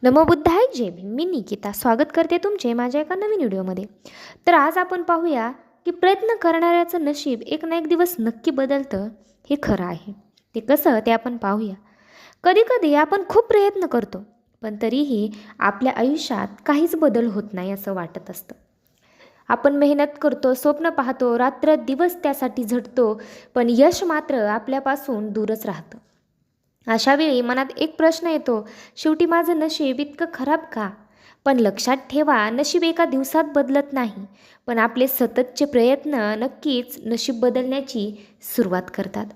नमो बुद्धाय जय भीम. मी निकिता स्वागत करते तुमचे माझ्या एका नवीन व्हिडिओमध्ये. तर आज आपण पाहूया की प्रयत्न करणाऱ्याचं नशीब एक ना एक दिवस नक्की बदलतं हे खरं आहे. ते कसं ते आपण पाहूया. कधी कधी आपण खूप प्रयत्न करतो पण तरीही आपल्या आयुष्यात काहीच बदल होत नाही असं वाटत असतं. आपण मेहनत करतो, स्वप्न पाहतो, रात्र दिवस त्यासाठी झटतो, पण यश मात्र आपल्यापासून दूरच राहतं. अशा वेळी मनात एक प्रश्न येतो, शेवटी माझं नशीब इतकं खराब का? पण लक्षात ठेवा, नशीब एका दिवसात बदलत नाही, पण आपले सततचे प्रयत्न नक्कीच नशीब बदलण्याची सुरुवात करतात.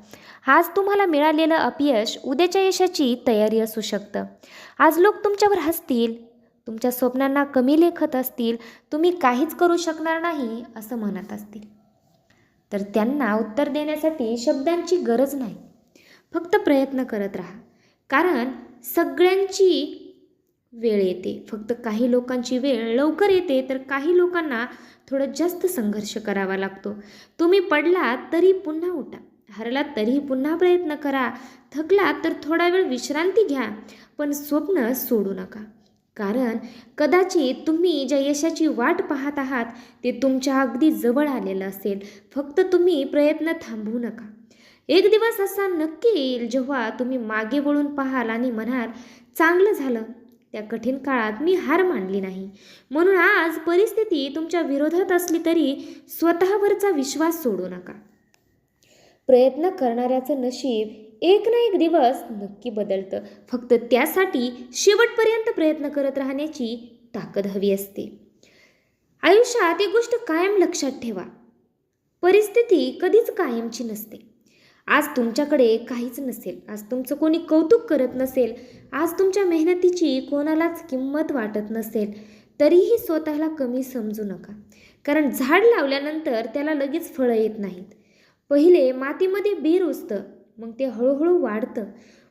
आज तुम्हाला मिळालेलं अपयश उद्याच्या यशाची तयारी असू शकतं. आज लोक तुमच्यावर हसतील, तुमच्या स्वप्नांना कमी लेखत असतील, तुम्ही काहीच करू शकणार नाही असं म्हणत असतील. तर त्यांना उत्तर देण्यासाठी शब्दांची गरज नाही, फक्त प्रयत्न करत राहा. कारण सगळ्यांची वेळ येते, फक्त काही लोकांची वेळ लवकर येते, तर काही लोकांना थोडं जास्त संघर्ष करावा लागतो. तुम्ही पडलात तरी पुन्हा उठा, हरलात तरीही पुन्हा प्रयत्न करा, थकलात तर थोडा वेळ विश्रांती घ्या, पण स्वप्न सोडू नका. कारण कदाचित तुम्ही ज्या यशाची वाट पाहत आहात ते तुमच्या अगदी जवळ आलेलं असेल. फक्त तुम्ही प्रयत्न थांबवू नका. एक दिवस असा नक्की येईल जेव्हा तुम्ही मागे वळून पाहाल आणि म्हणाल, चांगलं झालं, त्या कठीण काळात मी हार मानली नाही. म्हणून आज परिस्थिती तुमच्या विरोधात असली तरी स्वतःवरचा विश्वास सोडू नका. प्रयत्न करणाऱ्याचं नशीब एक ना एक दिवस नक्की बदलतं. फक्त त्यासाठी शेवटपर्यंत प्रयत्न करत राहण्याची ताकद हवी असते. आयुष्यात एक गोष्ट कायम लक्षात ठेवा, परिस्थिती कधीच कायमची नसते. आज तुमच्याकडे काहीच नसेल, आज तुमचं कोणी कौतुक करत नसेल, आज तुमच्या मेहनतीची कोणालाच किंमत वाटत नसेल, तरीही स्वतःला कमी समजू नका. कारण झाड लावल्यानंतर त्याला लगेच फळं येत नाहीत. पहिले मातीमध्ये बी रुजतं, मग ते हळूहळू वाढतं,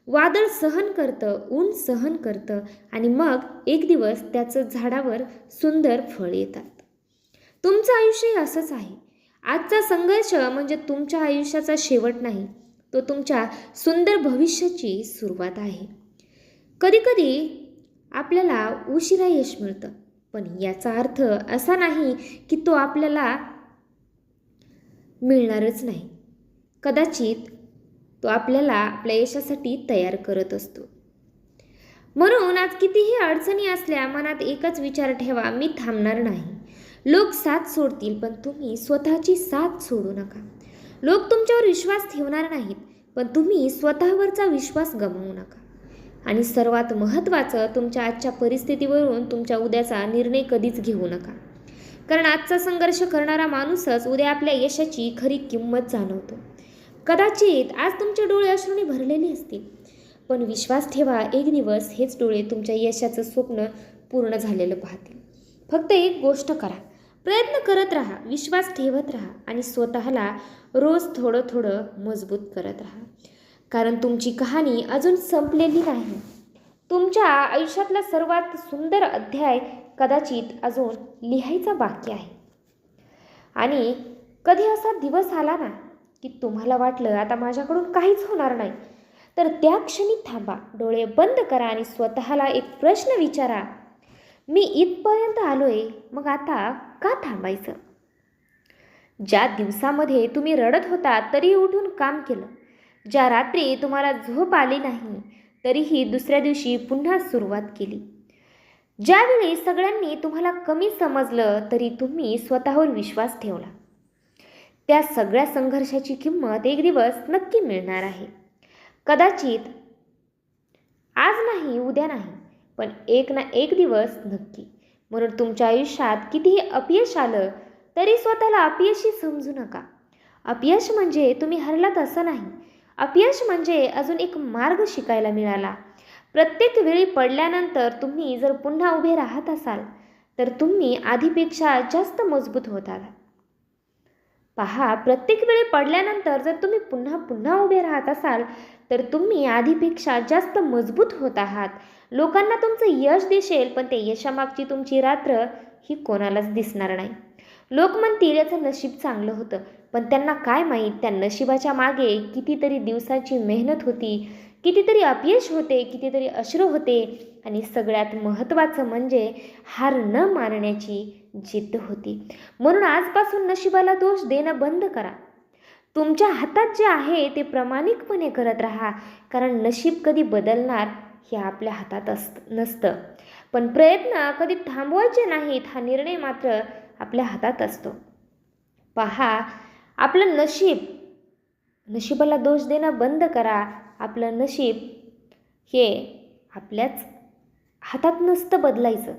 वादळ सहन करतं, ऊन सहन करतं, आणि मग एक दिवस त्याचं झाडावर सुंदर फळ येतात. तुमचं आयुष्य असंच आहे. आजचा संघर्ष म्हणजे तुमच्या आयुष्याचा शेवट नाही, तो तुमच्या सुंदर भविष्याची सुरुवात आहे. कधीकधी आपल्याला उशिरा यश मिळतं, पण याचा अर्थ असा नाही की तो आपल्याला मिळणारच नाही. कदाचित तो आपल्याला आपल्या यशासाठी तयार करत असतो. म्हणून आज कितीही अडचणी असल्या, मनात एकच विचार ठेवा, मी थांबणार नाही. लोक साथ सोडतील, पण तुम्ही स्वतःची साथ सोडू नका. लोक तुमच्यावर विश्वास ठेवणार नाहीत, पण तुम्ही स्वतःवरचा विश्वास गमावू नका. आणि सर्वात महत्त्वाचं, तुमच्या आजच्या परिस्थितीवरून तुमच्या उद्याचा निर्णय कधीच घेऊ नका. कारण आजचा संघर्ष करणारा माणूसच उद्या आपल्या यशाची खरी किंमत जाणवतो. कदाचित आज तुमचे डोळे अश्रूंनी भरलेले असतील, पण विश्वास ठेवा, एक दिवस हेच डोळे तुमच्या यशाचं स्वप्न पूर्ण झालेलं पाहतील. फक्त एक गोष्ट करा, प्रयत्न करत राहा, विश्वास ठेवत राहा, आणि स्वतःला रोज थोडं थोडं मजबूत करत राहा. कारण तुमची कहाणी अजून संपलेली नाही. तुमच्या आयुष्यातला सर्वात सुंदर अध्याय कदाचित अजून लिहायचा बाकी आहे. आणि कधी असा दिवस आला ना की तुम्हाला वाटलं आता माझ्याकडून काहीच होणार नाही, तर त्या क्षणी थांबा, डोळे बंद करा आणि स्वतःला एक प्रश्न विचारा, मी इथपर्यंत आलोय, मग आता का थांबायचं? ज्या दिवसामध्ये तुम्ही रडत होता तरी उठून काम केलं, ज्या रात्री तुम्हाला झोप आली नाही तरीही दुसऱ्या दिवशी पुन्हा सुरुवात केली, ज्यावेळी सगळ्यांनी तुम्हाला कमी समजलं तरी तुम्ही स्वतःवर विश्वास ठेवला, त्या सगळ्या संघर्षाची किंमत एक दिवस नक्की मिळणार आहे. कदाचित आज नाही, उद्या नाही, पण एक ना एक दिवस नक्की. म्हणून तुमच्या आयुष्यात कितीही अपयश आलं तरी स्वतःला अपयशी समजू नका. अपयश म्हणजे तुम्ही हरलात असं नाही. अपयश म्हणजे अजून एक मार्ग शिकायला मिळाला. प्रत्येक वेळी पडल्यानंतर तुम्ही जर पुन्हा उभे राहत असाल तर तुम्ही आधीपेक्षा जास्त मजबूत होतात. पहा, प्रत्येक वेळी पडल्यानंतर जर तुम्ही पुन्हा पुन्हा उभे राहत असाल तर तुम्ही आधीपेक्षा जास्त मजबूत होत आहात. लोकांना तुमचं यश दिसेल, पण ते यशामागची तुमची रात्र ही कोणालाच दिसणार नाही. लोक म्हणतील याचं नशीब चांगलं होतं, पण त्यांना काय माहीत त्या नशिबाच्या मागे कितीतरी दिवसाची मेहनत होती, कितीतरी अपयश होते, कितीतरी अश्रू होते आणि सगळ्यात महत्त्वाचं म्हणजे हार न मानण्याची जिद्द होती. म्हणून आजपासून नशिबाला दोष देणं बंद करा. तुमच्या हातात जे आहे ते प्रामाणिकपणे करत राहा, कारण नशीब कधी बदलणार हे आपल्या हातात नसतं. पण प्रयत्न कधी थांबवायचे नाहीत हा निर्णय मात्र आपल्या हातात असतो. पहा, आपलं नशिबाला दोष देणं बंद करा. आपलं नशीब हे आपल्याच हातात नसतं बदलायचं,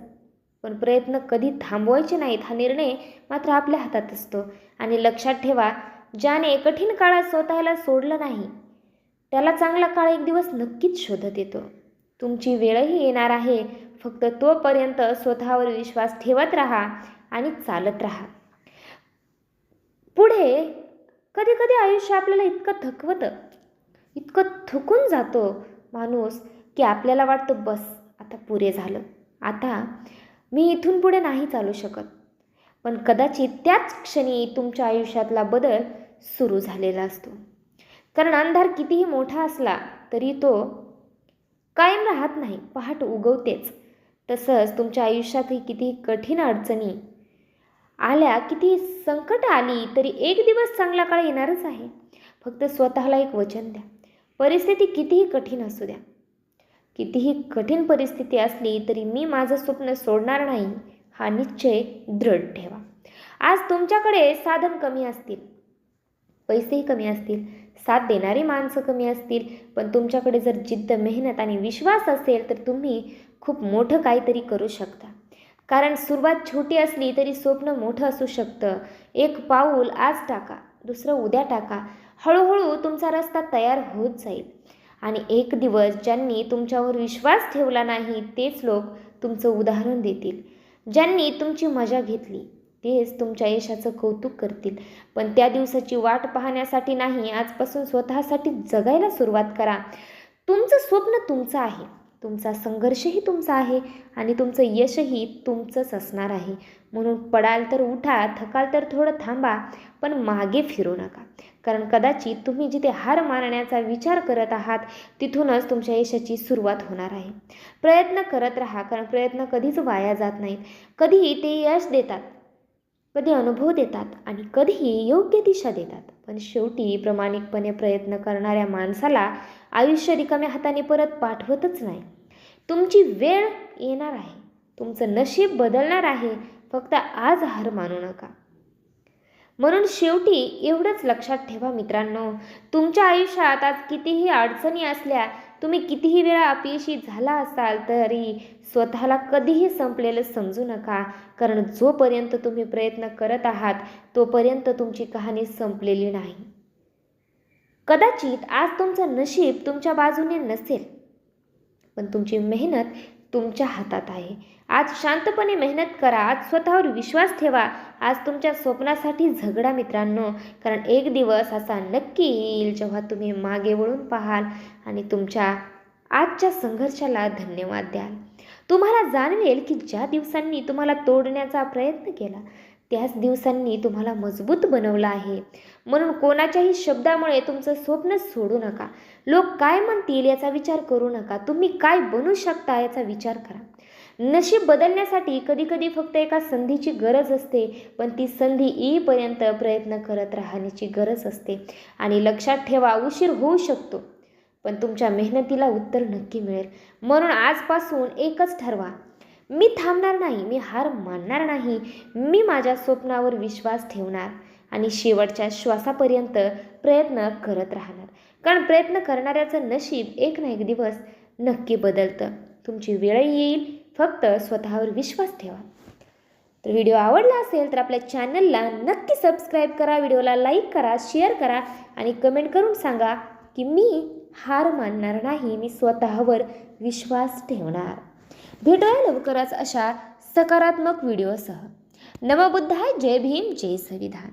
पण प्रयत्न कधी थांबवायचे नाहीत हा निर्णय मात्र आपल्या हातात असतो. आणि लक्षात ठेवा, ज्याने कठीण काळात स्वतःला सोडलं नाही त्याला चांगला काळ एक दिवस नक्कीच शोधत येतो. तुमची वेळही येणार आहे, फक्त तोपर्यंत स्वतःवर विश्वास ठेवत राहा आणि चालत राहा पुढे. कधी कधी आयुष्य आपल्याला इतकं थकून जातो माणूस की आपल्याला वाटतं बस आता पुरे झालं, आता मी इथून पुढे नाही चालू शकत. पण कदाचित त्याच क्षणी तुमच्या आयुष्यातला बदल सुरू झालेला असतो. कारण अंधार कितीही मोठा असला तरी तो कायम राहत नाही, पहाट उगवतेच. तसंच तुमच्या आयुष्यातही कितीही कठीण अडचणी आल्या, कितीही संकट आली तरी एक दिवस चांगला काळ येणारच आहे. फक्त स्वतःला एक वचन द्या, परिस्थिती कितीही कठीण असू द्या, कितीही कठीण परिस्थिती असली तरी मी माझं स्वप्न सोडणार नाही हा निश्चय दृढ ठेवा. आज तुमच्याकडे साधन कमी असतील, पैसेही कमी असतील, साथ देणारी माणसं कमी असतील, पण तुमच्याकडे जर जिद्द, मेहनत आणि विश्वास असेल तर तुम्ही खूप मोठं काहीतरी करू शकता. कारण सुरुवात छोटी असली तरी स्वप्न मोठं असू शकतं. एक पाऊल आज टाका, दुसरं उद्या टाका. हळूहळू तुमचा रस्ता तयार होत जाईल आणि एक दिवस ज्यांनी तुमच्यावर विश्वास ठेवला नाही तेच लोक तुमचं उदाहरण देतील. ज्यांनी तुमची मजा घेतली तेच तुमच्या यशाचं कौतुक करतील. पण त्या दिवसाची वाट पाहण्यासाठी नाही, आजपासून स्वतःसाठी जगायला सुरुवात करा. तुमचं स्वप्न तुमचं आहे, तुमचा संघर्षही तुमचा आहे आणि तुमचं यशही तुमचंच असणार आहे. म्हणून पडाल तर उठा, थकाल तर थोडं थांबा, पण मागे फिरू नका. कारण कदाचित तुम्ही जिथे हार मानण्याचा विचार करत आहात तिथूनच तुमच्या यशाची सुरुवात होणार आहे. प्रयत्न करत राहा, कारण प्रयत्न कधीच वाया जात नाहीत. कधी ते यश देतात, कधी अनुभव देतात आणि कधीही योग्य दिशा देतात. पण शेवटी प्रामाणिकपणे प्रयत्न करणाऱ्या माणसाला आयुष्य रिकाम्या हाताने परत पाठवतच नाही. तुमची वेळ येणार आहे, तुमचं नशीब बदलणार आहे, फक्त आज हार मानू नका. म्हणून शेवटी एवढंच लक्षात ठेवा मित्रांनो, तुमच्या आयुष्यात आज कितीही अडचणी असल्या, तुम्ही कितीही वेळा अपयशी झाला असाल तरी स्वतःला कधीही संपलेलं समजू नका. कारण जोपर्यंत तुम्ही प्रयत्न करत आहात तोपर्यंत तुमची कहाणी संपलेली नाही. कदाचित आज तुमचं नशीब तुमच्या बाजूने नसेल, पण तुमची मेहनत तुमच्या हातात आहे. आज शांतपणे मेहनत करा, आज स्वतःवर विश्वास ठेवा, आज तुमच्या स्वप्नासाठी झगडा मित्रांनो. कारण एक दिवस असा नक्की येईल जेव्हा तुम्ही मागे वळून पाहाल आणि तुमच्या आजच्या संघर्षाला धन्यवाद द्याल. तुम्हाला जाणवेल की ज्या दिवसांनी तुम्हाला तोडण्याचा प्रयत्न केला त्याच दिवसांनी तुम्हाला मजबूत बनवलं आहे. म्हणून कोणाच्याही शब्दामुळे तुमचं स्वप्न सोडू नका. लोक काय म्हणतील याचा विचार करू नका, तुम्ही काय बनू शकता याचा विचार करा. नशीब बदलण्यासाठी कधीकधी फक्त एका संधीची गरज असते, पण ती संधी येईपर्यंत प्रयत्न करत राहण्याची गरज असते. आणि लक्षात ठेवा, उशीर होऊ शकतो पण तुमच्या मेहनतीला उत्तर नक्की मिळेल. म्हणून आजपासून एकच ठरवा, मी थांबणार नाही, मी हार मानणार नाही, मी माझ्या स्वप्नावर विश्वास ठेवणार आणि शेवटच्या श्वासापर्यंत प्रयत्न करत राहणार. कारण प्रयत्न करणाऱ्याचं नशीब एक ना एक दिवस नक्की बदलतं. तुमची वेळ येईल, फक्त स्वतःवर विश्वास ठेवा. तर व्हिडिओ आवडला असेल तर आपल्या चॅनलला नक्की सबस्क्राईब करा, व्हिडिओला लाईक करा, शेअर करा आणि कमेंट करून सांगा की मी हार मानणार नाही, मी स्वतःवर विश्वास ठेवणार. भेटूया लवकरच अशा सकारात्मक व्हिडिओसह. नमो बुद्धाय, जय भीम, जय संविधान.